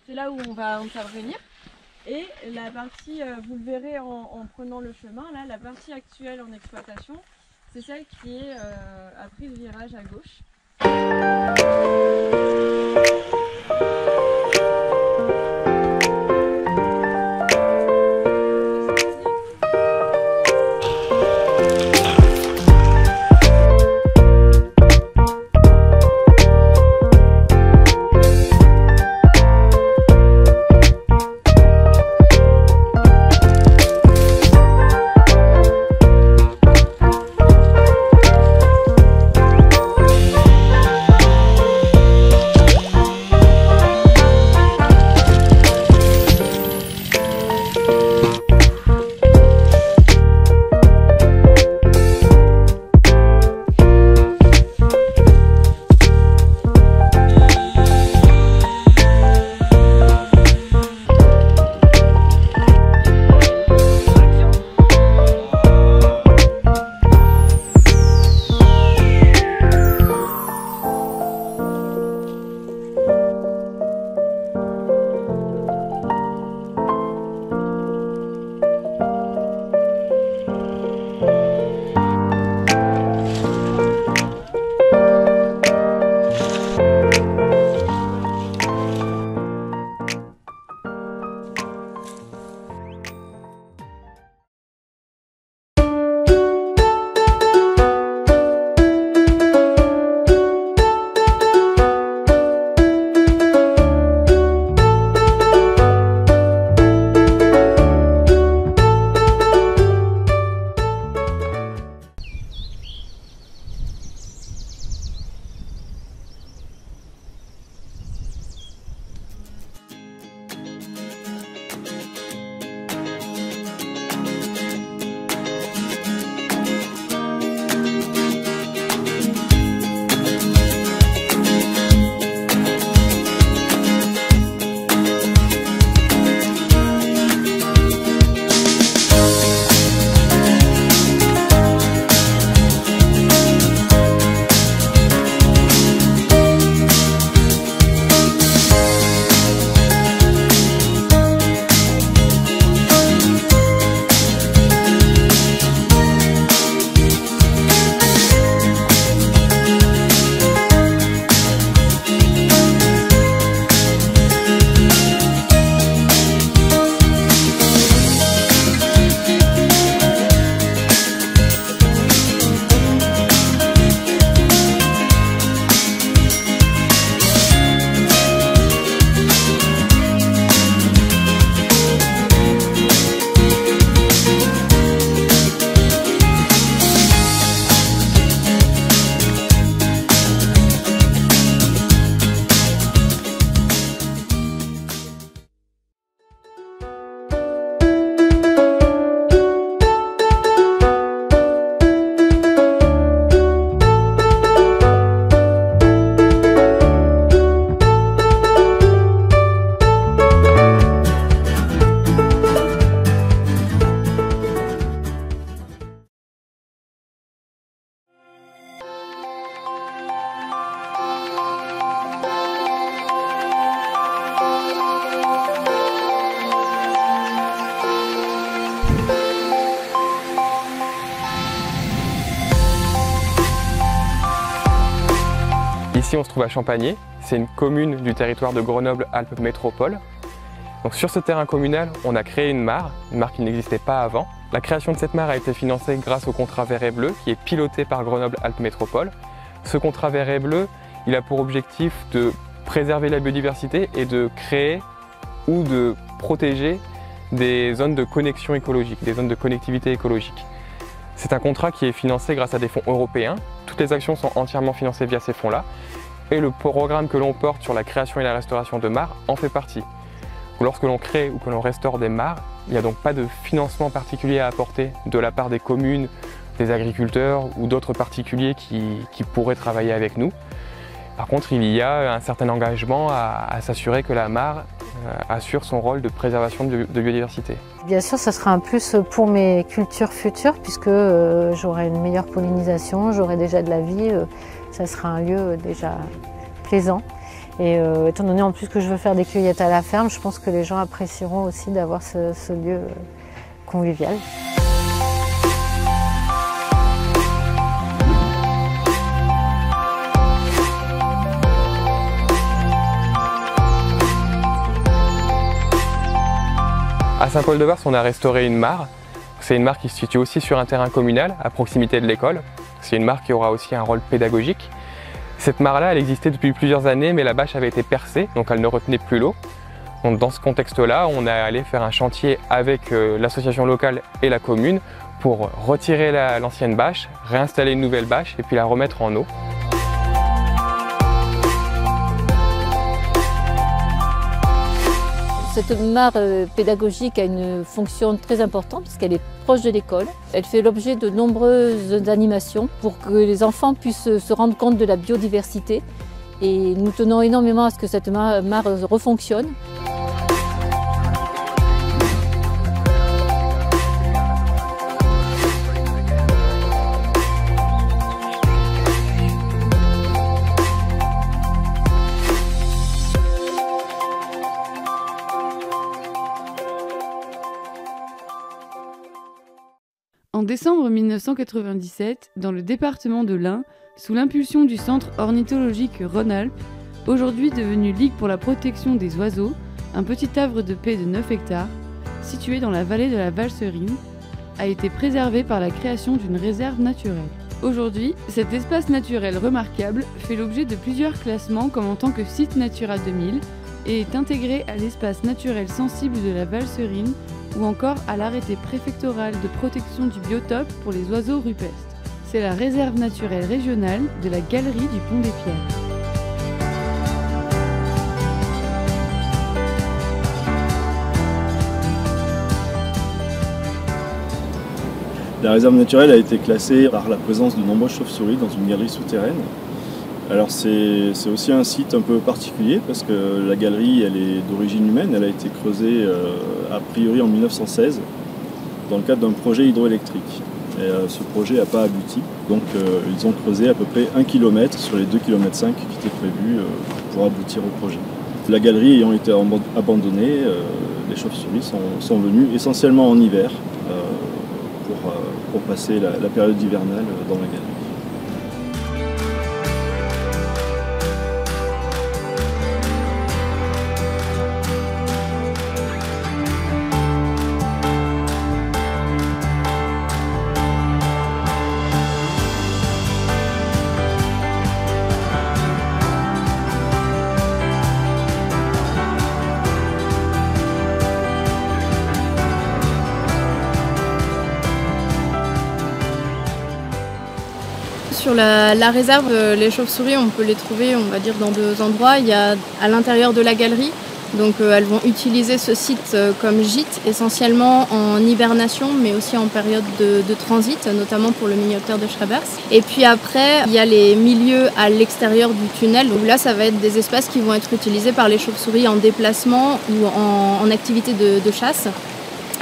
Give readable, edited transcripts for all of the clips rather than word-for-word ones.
C'est là où on va intervenir. Et la partie, vous le verrez en prenant le chemin, là, la partie actuelle en exploitation, c'est celle qui a pris le virage à gauche. Ici, on se trouve à Champagné. C'est une commune du territoire de Grenoble-Alpes Métropole. Donc, sur ce terrain communal, on a créé une mare qui n'existait pas avant. La création de cette mare a été financée grâce au contrat vert et bleu qui est piloté par Grenoble-Alpes Métropole. Ce contrat vert et bleu, il a pour objectif de préserver la biodiversité et de créer ou de protéger des zones de connexion écologique, des zones de connectivité écologique. C'est un contrat qui est financé grâce à des fonds européens. Toutes les actions sont entièrement financées via ces fonds-là. Et le programme que l'on porte sur la création et la restauration de mares en fait partie. Lorsque l'on crée ou que l'on restaure des mares, il n'y a donc pas de financement particulier à apporter de la part des communes, des agriculteurs ou d'autres particuliers qui pourraient travailler avec nous. Par contre, il y a un certain engagement à s'assurer que la mare assure son rôle de préservation de biodiversité. Bien sûr, ce sera un plus pour mes cultures futures puisque j'aurai une meilleure pollinisation, j'aurai déjà de la vie, ça sera un lieu déjà plaisant. Et étant donné en plus que je veux faire des cueillettes à la ferme, je pense que les gens apprécieront aussi d'avoir ce lieu convivial. À Saint-Paul-de-Vars, on a restauré une mare. C'est une mare qui se situe aussi sur un terrain communal, à proximité de l'école. C'est une mare qui aura aussi un rôle pédagogique. Cette mare-là, elle existait depuis plusieurs années, mais la bâche avait été percée, donc elle ne retenait plus l'eau. Donc dans ce contexte-là, on est allé faire un chantier avec l'association locale et la commune pour retirer l'ancienne bâche, réinstaller une nouvelle bâche et puis la remettre en eau. Cette mare pédagogique a une fonction très importante puisqu'elle est proche de l'école. Elle fait l'objet de nombreuses animations pour que les enfants puissent se rendre compte de la biodiversité. Et nous tenons énormément à ce que cette mare refonctionne. En décembre 1997, dans le département de l'Ain, sous l'impulsion du Centre ornithologique Rhône-Alpes, aujourd'hui devenu Ligue pour la protection des oiseaux, un petit havre de paix de 9 hectares, situé dans la vallée de la Valserine, a été préservé par la création d'une réserve naturelle. Aujourd'hui, cet espace naturel remarquable fait l'objet de plusieurs classements comme en tant que site Natura 2000 et est intégré à l'espace naturel sensible de la Valserine ou encore à l'arrêté préfectoral de protection du biotope pour les oiseaux rupestres. C'est la réserve naturelle régionale de la Galerie du Pont des Pierres. La réserve naturelle a été classée par la présence de nombreuses chauves-souris dans une galerie souterraine. Alors c'est aussi un site un peu particulier parce que la galerie elle est d'origine humaine, elle a été creusée a priori en 1916 dans le cadre d'un projet hydroélectrique. Et ce projet n'a pas abouti, donc ils ont creusé à peu près 1 km sur les 2,5 km qui étaient prévus pour aboutir au projet. La galerie ayant été abandonnée, les chauves-souris sont venues essentiellement en hiver pour passer la période hivernale dans la galerie. Sur la réserve, les chauves-souris, on peut les trouver, on va dire, dans 2 endroits. Il y a à l'intérieur de la galerie, donc elles vont utiliser ce site comme gîte, essentiellement en hibernation, mais aussi en période de transit, notamment pour le minioptère de Schreibers. Et puis après, il y a les milieux à l'extérieur du tunnel, où là, ça va être des espaces qui vont être utilisés par les chauves-souris en déplacement ou en activité de chasse.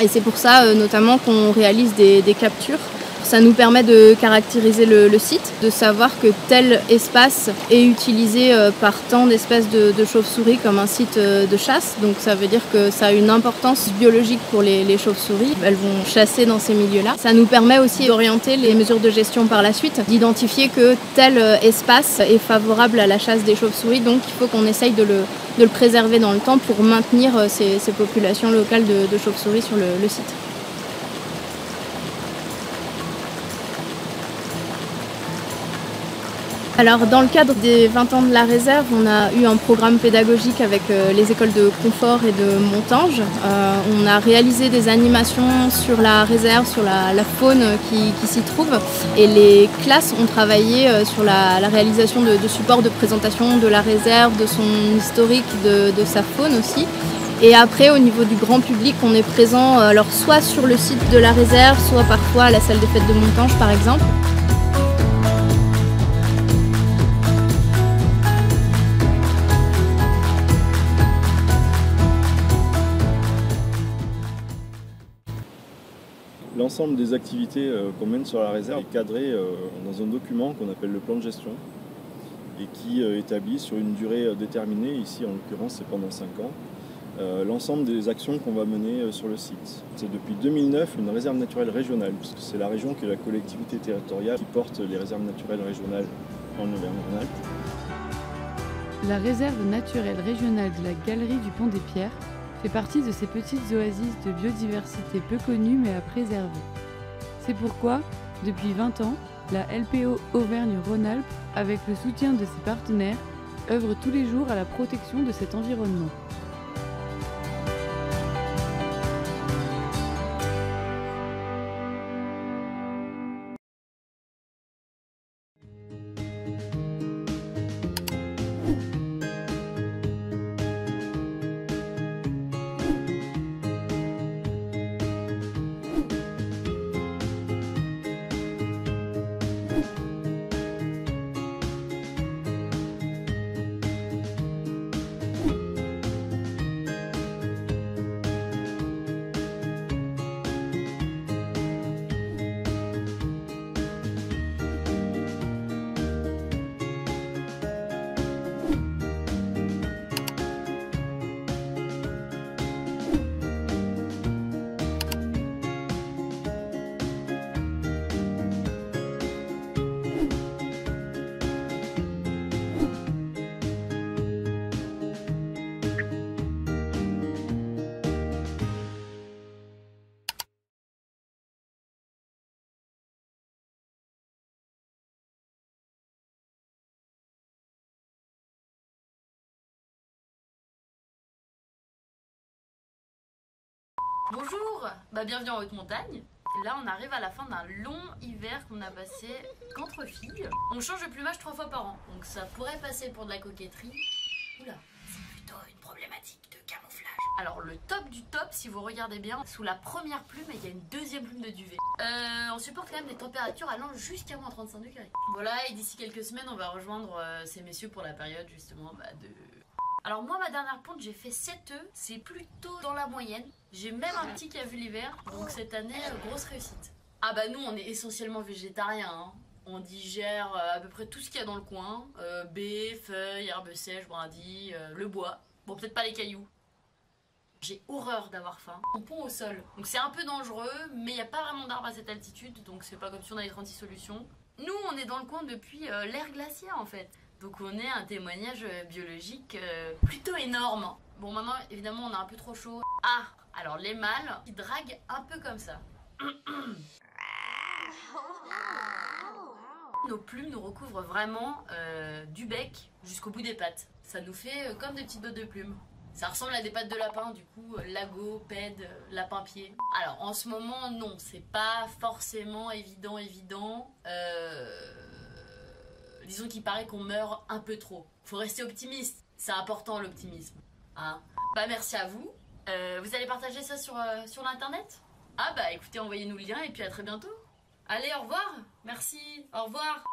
Et c'est pour ça, notamment, qu'on réalise des captures. Ça nous permet de caractériser le site, de savoir que tel espace est utilisé par tant d'espèces de chauves-souris comme un site de chasse. Donc ça veut dire que ça a une importance biologique pour les chauves-souris. Elles vont chasser dans ces milieux-là. Ça nous permet aussi d'orienter les mesures de gestion par la suite, d'identifier que tel espace est favorable à la chasse des chauves-souris. Donc il faut qu'on essaye de le préserver dans le temps pour maintenir ces populations locales de chauves-souris sur le site. Alors dans le cadre des 20 ans de la réserve, on a eu un programme pédagogique avec les écoles de Confort et de Montange. On a réalisé des animations sur la réserve, sur la faune qui s'y trouve. Et les classes ont travaillé sur la réalisation de supports de présentation de la réserve, de son historique, de sa faune aussi. Et après, au niveau du grand public, on est présent alors soit sur le site de la réserve, soit parfois à la salle des fêtes de Montange par exemple. L'ensemble des activités qu'on mène sur la réserve est cadré dans un document qu'on appelle le plan de gestion. et qui établit sur une durée déterminée, ici en l'occurrence c'est pendant 5 ans, l'ensemble des actions qu'on va mener sur le site. C'est depuis 2009 une réserve naturelle régionale, puisque c'est la région qui est la collectivité territoriale qui porte les réserves naturelles régionales en Auvergne-Rhône-Alpes. La réserve naturelle régionale de la Galerie du Pont des Pierres fait partie de ces petites oasis de biodiversité peu connues mais à préserver. C'est pourquoi, depuis 20 ans, la LPO Auvergne-Rhône-Alpes, avec le soutien de ses partenaires, œuvre tous les jours à la protection de cet environnement. Bonjour, bienvenue en haute montagne. Là on arrive à la fin d'un long hiver qu'on a passé qu'entre filles. On change de plumage 3 fois par an, donc ça pourrait passer pour de la coquetterie. Oula, c'est plutôt une problématique de camouflage. Alors le top du top, si vous regardez bien, sous la première plume, il y a une deuxième plume de duvet. On supporte quand même des températures allant jusqu'à moins 35 degrés. Voilà, et d'ici quelques semaines on va rejoindre ces messieurs pour la période justement de... Alors moi ma dernière ponte j'ai fait 7 œufs, c'est plutôt dans la moyenne. J'ai même un petit qui a vu l'hiver, donc cette année grosse réussite. Ah bah nous on est essentiellement végétariens, hein. On digère à peu près tout ce qu'il y a dans le coin, baies, feuilles, herbes sèches, brindilles, le bois. Bon peut-être pas les cailloux. J'ai horreur d'avoir faim. On pond au sol, donc c'est un peu dangereux, mais il n'y a pas vraiment d'arbres à cette altitude, donc c'est pas comme si on avait 36 solutions. Nous on est dans le coin depuis l'ère glaciaire en fait. Donc on est un témoignage biologique plutôt énorme. Bon maintenant évidemment on a un peu trop chaud. Ah, alors les mâles qui draguent un peu comme ça. Nos plumes nous recouvrent vraiment du bec jusqu'au bout des pattes. Ça nous fait comme des petites bottes de plumes. Ça ressemble à des pattes de lapin, du coup, lago, pède, lapin-pied. Alors en ce moment non, c'est pas forcément évident. Disons qu'il paraît qu'on meurt un peu trop. Faut rester optimiste. C'est important l'optimisme. Hein, merci à vous. Vous allez partager ça sur l'internet? Ah écoutez, envoyez-nous le lien et puis à très bientôt. Allez, au revoir. Merci. Au revoir.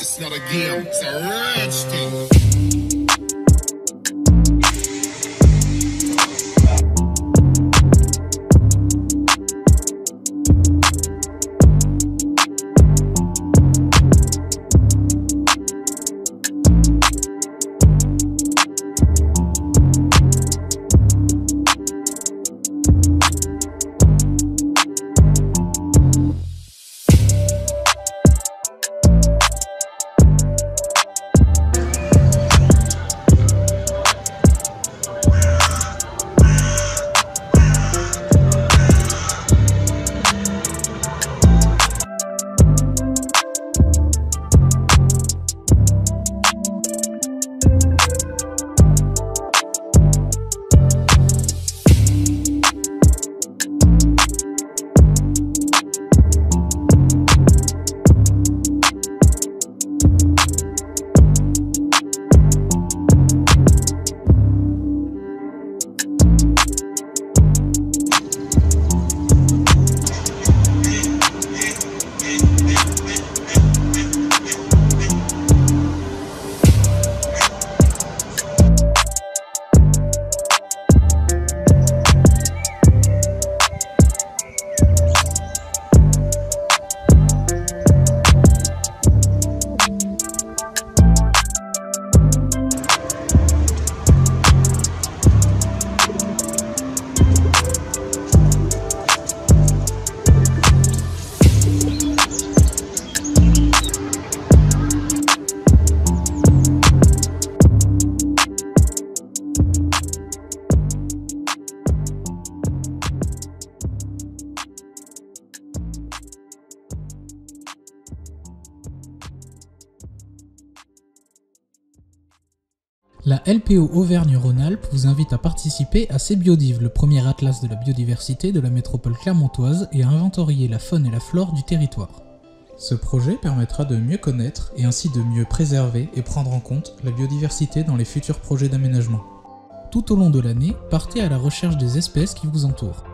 It's not a game, it's a rich thing. La LPO Auvergne-Rhône-Alpes vous invite à participer à CBiodiv, le premier atlas de la biodiversité de la métropole clermontoise, et à inventorier la faune et la flore du territoire. Ce projet permettra de mieux connaître et ainsi de mieux préserver et prendre en compte la biodiversité dans les futurs projets d'aménagement. Tout au long de l'année, partez à la recherche des espèces qui vous entourent.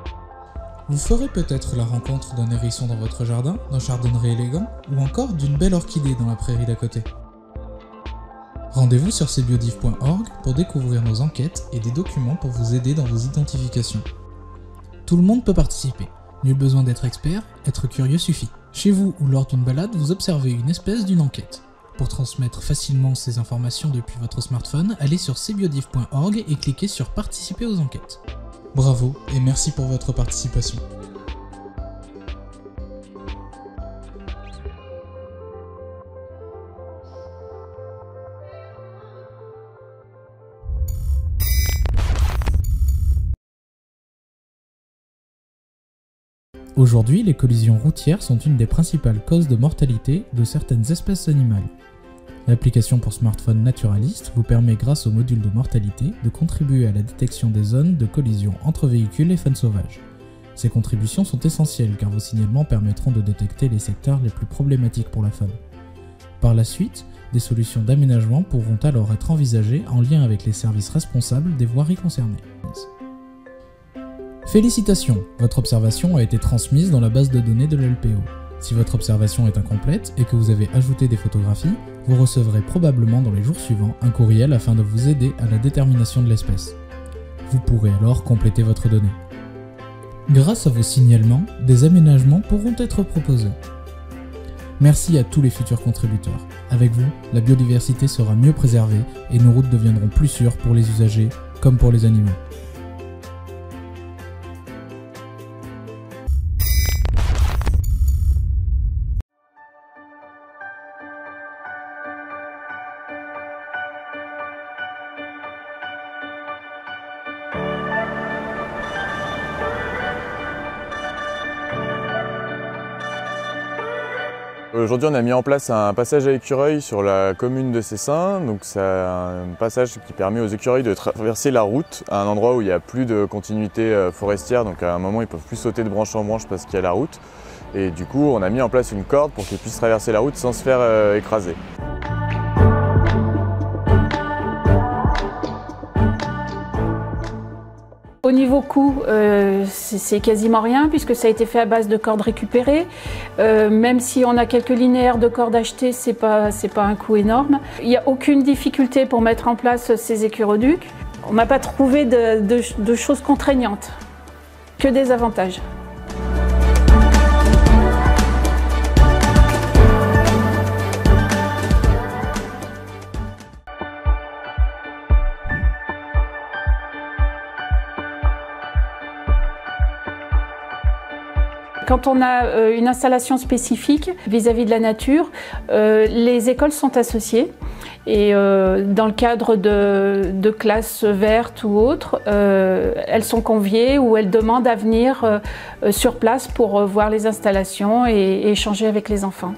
Vous ferez peut-être la rencontre d'un hérisson dans votre jardin, d'un chardonneret élégant, ou encore d'une belle orchidée dans la prairie d'à côté. Rendez-vous sur cbiodiv.org pour découvrir nos enquêtes et des documents pour vous aider dans vos identifications. Tout le monde peut participer. Nul besoin d'être expert, être curieux suffit. Chez vous ou lors d'une balade, vous observez une espèce d'une enquête. Pour transmettre facilement ces informations depuis votre smartphone, allez sur cbiodiv.org et cliquez sur Participer aux enquêtes. Bravo et merci pour votre participation. Aujourd'hui, les collisions routières sont une des principales causes de mortalité de certaines espèces animales. L'application pour smartphone Naturalist vous permet, grâce au module de mortalité, de contribuer à la détection des zones de collision entre véhicules et faune sauvage. Ces contributions sont essentielles car vos signalements permettront de détecter les secteurs les plus problématiques pour la faune. Par la suite, des solutions d'aménagement pourront alors être envisagées en lien avec les services responsables des voiries concernées. Félicitations, votre observation a été transmise dans la base de données de l'LPO. Si votre observation est incomplète et que vous avez ajouté des photographies, vous recevrez probablement dans les jours suivants un courriel afin de vous aider à la détermination de l'espèce. Vous pourrez alors compléter votre donnée. Grâce à vos signalements, des aménagements pourront être proposés. Merci à tous les futurs contributeurs. Avec vous, la biodiversité sera mieux préservée et nos routes deviendront plus sûres pour les usagers comme pour les animaux. Aujourd'hui, on a mis en place un passage à écureuils sur la commune de Cessin. Donc c'est un passage qui permet aux écureuils de traverser la route à un endroit où il n'y a plus de continuité forestière. Donc à un moment, ils ne peuvent plus sauter de branche en branche parce qu'il y a la route. Et du coup, on a mis en place une corde pour qu'ils puissent traverser la route sans se faire écraser. Au niveau coût, c'est quasiment rien puisque ça a été fait à base de cordes récupérées. Même si on a quelques linéaires de cordes achetées, c'est pas un coût énorme. Il n'y a aucune difficulté pour mettre en place ces écuroducs. On n'a pas trouvé de choses contraignantes, que des avantages. Quand on a une installation spécifique vis-à-vis de la nature, les écoles sont associées et dans le cadre de classes vertes ou autres, elles sont conviées ou elles demandent à venir sur place pour voir les installations et échanger avec les enfants.